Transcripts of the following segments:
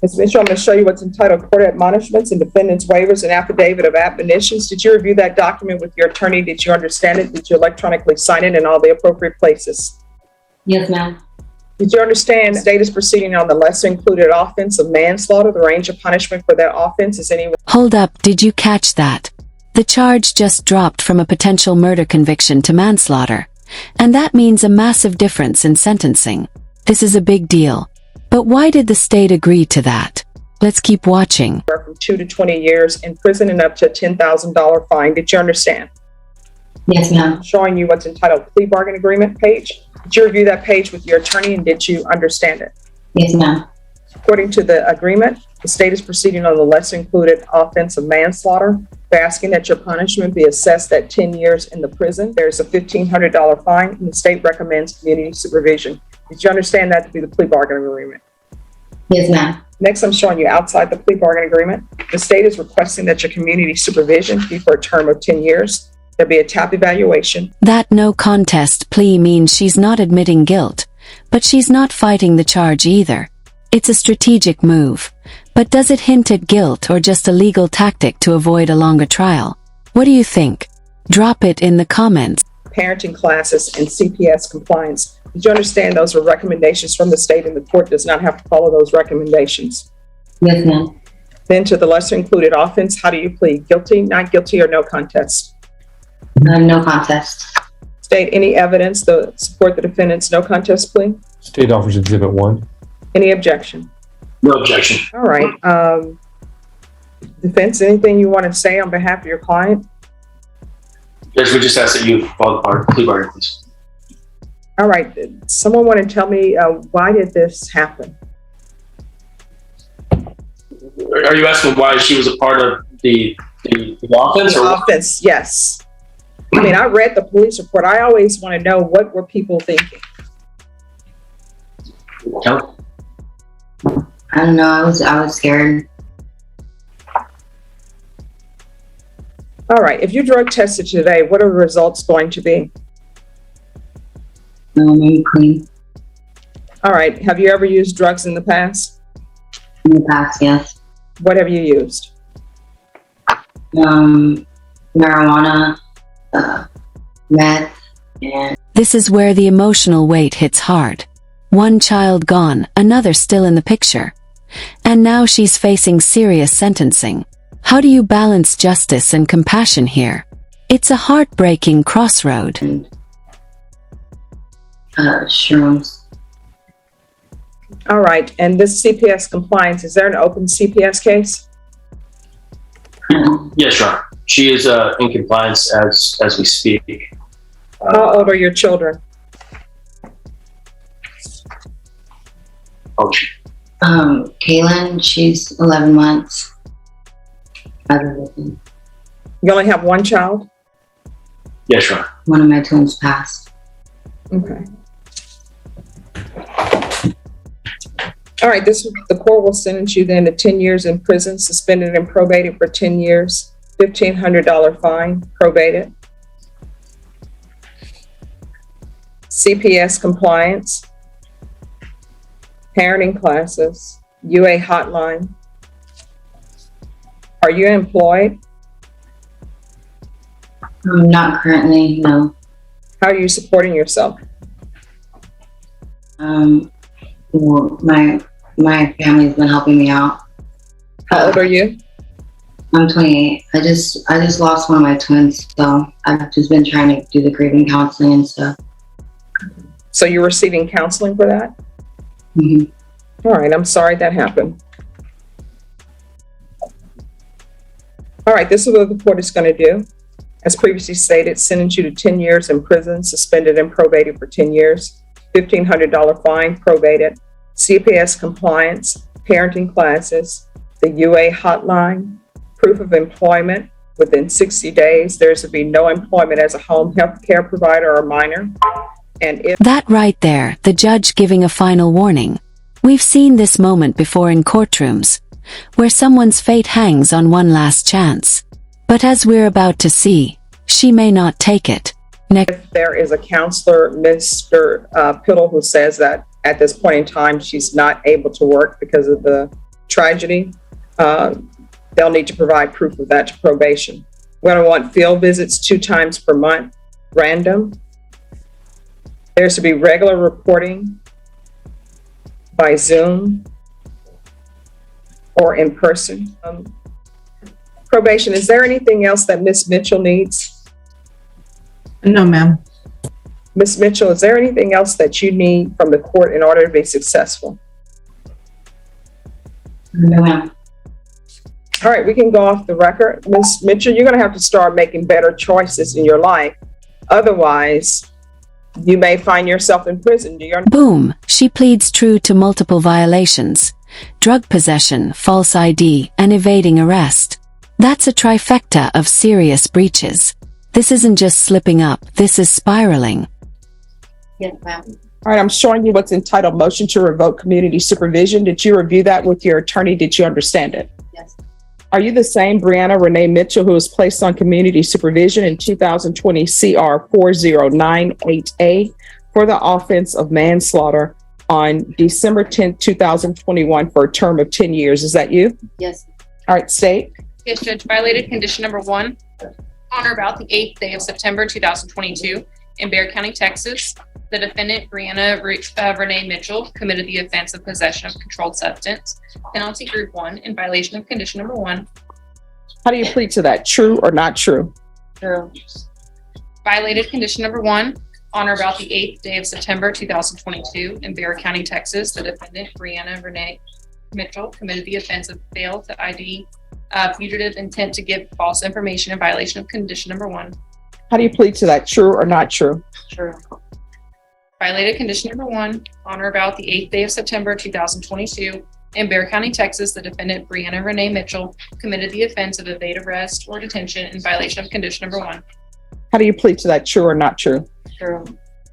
Ms. Mitchell, I'm going to show you what's entitled Court Admonishments and Defendant's Waivers and Affidavit of Admonitions. Did you review that document with your attorney? Did you understand it? Did you electronically sign it in all the appropriate places? Yes, ma'am. Did you understand the state is proceeding on the lesser included offense of manslaughter? The range of punishment for that offense is anywhere. Hold up, did you catch that? The charge just dropped from a potential murder conviction to manslaughter. And that means a massive difference in sentencing. This is a big deal. But why did the state agree to that? Let's keep watching. From 2 to 20 years in prison and up to a $10,000 fine. Did you understand? Yes, ma'am. Showing you what's entitled Plea Bargain Agreement page. Did you review that page with your attorney and did you understand it? Yes, ma'am. According to the agreement, the state is proceeding on the lesser included offense of manslaughter. They're asking that your punishment be assessed at 10 years in the prison. There's a $1,500 fine and the state recommends community supervision. Did you understand that to be the plea bargain agreement? Yes, ma'am. Next, I'm showing you outside the plea bargain agreement. The state is requesting that your community supervision be for a term of 10 years. There'll be a TAP evaluation. That no contest plea means she's not admitting guilt, but she's not fighting the charge either. It's a strategic move. But does it hint at guilt or just a legal tactic to avoid a longer trial? What do you think? Drop it in the comments. Parenting classes and CPS compliance. Did you understand those are recommendations from the state and the court does not have to follow those recommendations? Yes, ma'am. Then to the lesser included offense, how do you plead? Guilty, not guilty, or no contest? No contest. State any evidence to support the defendant's no contest plea? State offers Exhibit 1. Any objection? No objection. All right. Defense, anything you want to say on behalf of your client? Yes, we just ask that you follow the plea bargain, please. All right. Someone want to tell me why did this happen? Are you asking why she was a part of the offense? The offense, yes. I mean, I read the police report. I always want to know what were people thinking. No. I don't know. I was scared. All right. If you drug tested today, what are the results going to be? I'm clean. All right. Have you ever used drugs in the past? In the past, yes. What have you used? Marijuana, meth, and... This is where the emotional weight hits hard. One child gone, another still in the picture. And now she's facing serious sentencing. How do you balance justice and compassion here? It's a heartbreaking crossroad. Shrooms. All right. And this CPS compliance, is there an open CPS case? Yes, Your Honor. She is in compliance as we speak. How old are your children? Kaylin, she's 11 months. You only have one child? Yes, Your Honor. One of my twins passed. Okay. All right, the court will sentence you then to 10 years in prison, suspended and probated for 10 years, $1,500 fine, probated. CPS compliance, parenting classes, UA hotline. Are you employed? Not currently, no. How are you supporting yourself? Well, my family's been helping me out. How old are you? I'm 28. I just lost one of my twins, so I've just been trying to do the grieving counseling and stuff. So you're receiving counseling for that? Mm-hmm. All right, I'm sorry that happened. All right, this is what the court is going to do. As previously stated, sentence you to 10 years in prison, suspended and probated for 10 years, $1,500 fine, probated, CPS compliance, parenting classes, the UA hotline, proof of employment within 60 days. There's to be no employment as a home health care provider or minor. And if that right there, the judge giving a final warning. We've seen this moment before in courtrooms, where someone's fate hangs on one last chance. But as we're about to see, she may not take it. If there is a counselor, Mr. Piddle, who says that at this point in time, she's not able to work because of the tragedy, they'll need to provide proof of that to probation. We're going to want field visits 2 times per month, random. There's to be regular reporting by Zoom or in person. Probation, is there anything else that Ms. Mitchell needs? No, ma'am. Ms. Mitchell, is there anything else that you need from the court in order to be successful? No, ma'am. All right, we can go off the record. Ms. Mitchell, you're going to have to start making better choices in your life. Otherwise, you may find yourself in prison. Do you understand? Boom, she pleads true to multiple violations. Drug possession, false ID, and evading arrest. That's a trifecta of serious breaches. This isn't just slipping up, this is spiraling. Yes, ma'am. All right, I'm showing you what's entitled Motion to Revoke Community Supervision. Did you review that with your attorney? Did you understand it? Yes. Are you the same Brianna Renee Mitchell who was placed on community supervision in 2020 CR 4098A for the offense of manslaughter on December 10th, 2021 for a term of 10 years? Is that you? Yes. All right, state. Yes, Judge, violated condition number 1 on or about the 8th day of September 2022 in Bexar County, Texas. The defendant, Brianna Renee Mitchell, committed the offense of possession of controlled substance, penalty group 1, in violation of condition number 1. How do you plead to that? True or not true? True. Violated condition number 1 on or about the 8th day of September 2022 in Bexar County, Texas. The defendant, Brianna Renee Mitchell, committed the offense of fail to ID fugitive intent to give false information in violation of condition number 1. How do you plead to that? True or not true? True. Violated condition number 1 on or about the 8th day of September 2022 in Bexar County, Texas. The defendant, Brianna Renee Mitchell, committed the offense of evade arrest or detention in violation of condition number 1. How do you plead to that? True or not true? True.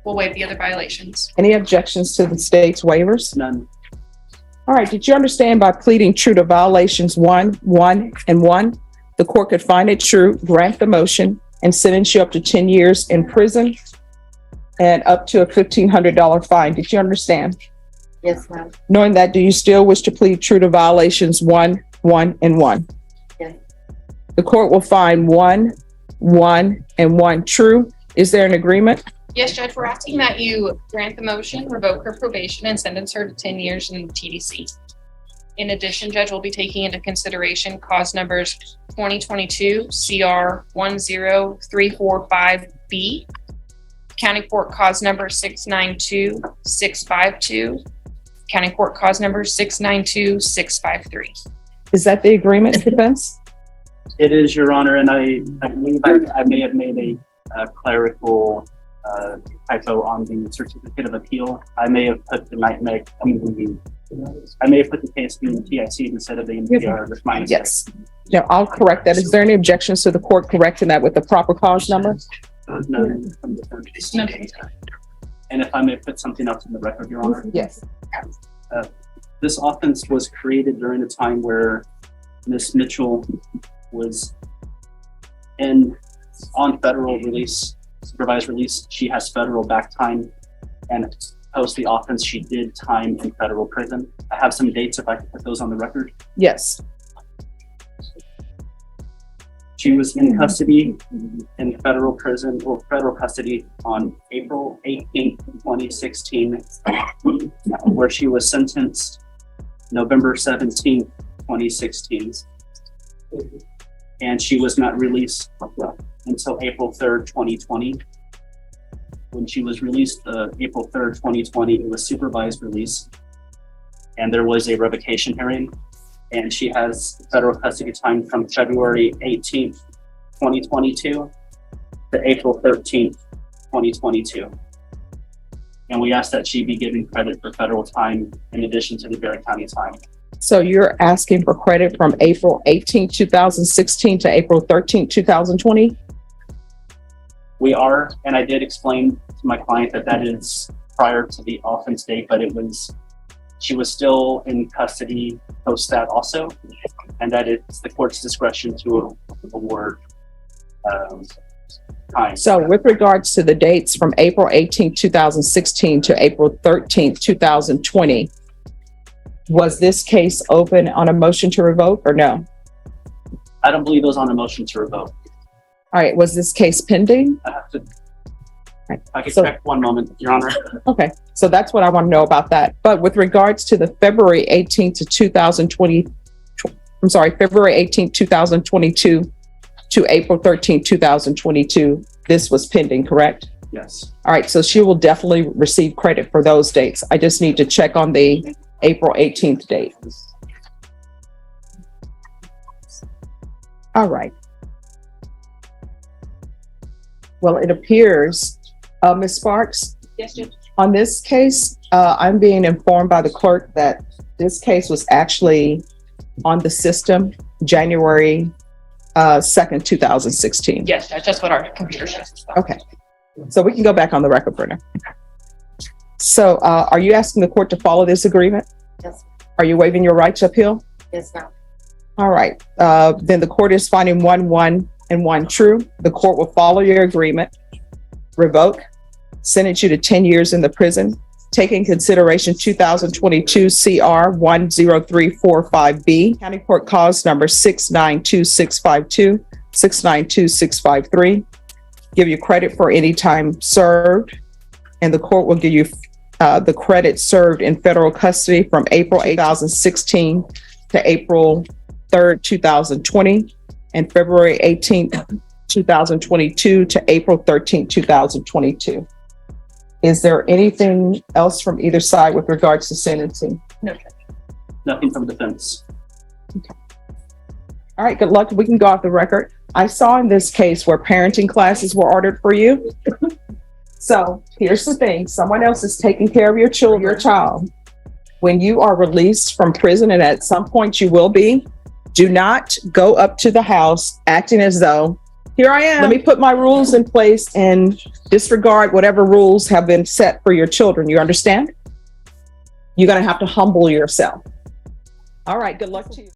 We'll waive the other violations. Any objections to the state's waivers? None. All right, did you understand by pleading true to violations 1, 1, and 1, the court could find it true, grant the motion, and sentence you up to 10 years in prison and up to a $1,500 fine? Did you understand? Yes, ma'am. Knowing that, do you still wish to plead true to violations 1, 1, and 1? Yes. The court will find 1, 1, and 1 true. Is there an agreement? Yes, Judge, we're asking that you grant the motion, revoke her probation, and sentence her to 10 years in TDC. In addition, Judge, will be taking into consideration cause numbers 2022 CR 10345B, County Court cause number 692652, County Court cause number 692653. Is that the agreement, defense? It is, Your Honor, and I believe I may have made a clerical typo on the certificate of appeal. I may have put the I may have put the KSB and TIC instead of the NPR. That's my mistake. Yes. No, I'll correct that. Is there any objections to the court correcting that with the proper cause number? None from the front. And if I may put something else in the record, Your Honor. Yes. This offense was created during a time where Ms. Mitchell was on federal release, supervised release. She has federal back time, and post the offense, she did time in federal prison. I have some dates if I can put those on the record. Yes. She was in custody in federal prison or federal custody on April 18th, 2016, where she was sentenced November 17th, 2016. And she was not released until April 3rd, 2020. When she was released April 3rd, 2020, it was supervised release. And there was a revocation hearing. And she has federal custody time from February 18th, 2022 to April 13th, 2022. And we ask that she be given credit for federal time in addition to the Bexar County time. So you're asking for credit from April 18, 2016 to April 13, 2020? We are, and I did explain to my client that is prior to the offense date, but she was still in custody post that also, and that it's the court's discretion to award time. So with regards to the dates from April 18, 2016 to April 13, 2020, Was this case open on a motion to revoke or no? I don't believe it was on a motion to revoke. All right, was this case pending? I have to, Right. I can So- check one moment, Your Honor. Okay, so that's what I want to know about that. But with regards to the February 18th to 2020, I'm sorry, February 18th, 2022 to April 13th, 2022, this was pending, correct? Yes. All right, so she will definitely receive credit for those dates. I just need to check on the April 18th date. All right. Well, it appears, Ms. Sparks, Yes, Judge. on this case, I'm being informed by the clerk that this case was actually on the system January 2nd, 2016. Yes, Judge, that's what our computer shows. Okay, so we can go back on the record, Brenda. So are you asking the court to follow this agreement? Yes. Are you waiving your right to appeal? Yes, ma'am. All right, then the court is finding 1 and 1 true. The court will follow your agreement, revoke, sentence you to 10 years in the prison, take in consideration 2022 CR 10345B, County Court Cause number 692652, 692653, give you credit for any time served, and the court will give you the credit served in federal custody from April 2016 to April 3rd, 2020, and February 18th, 2022 to April 13th, 2022. Is there anything else from either side with regards to sentencing? No, Judge. Nothing from defense. All right, good luck. We can go off the record. I saw in this case where parenting classes were ordered for you. So here's the thing, someone else is taking care of your child. When you are released from prison, and at some point you will be, do not go up to the house acting as though, here I am, let me put my rules in place and disregard whatever rules have been set for your children. You understand? You're going to have to humble yourself. All right, good luck to you.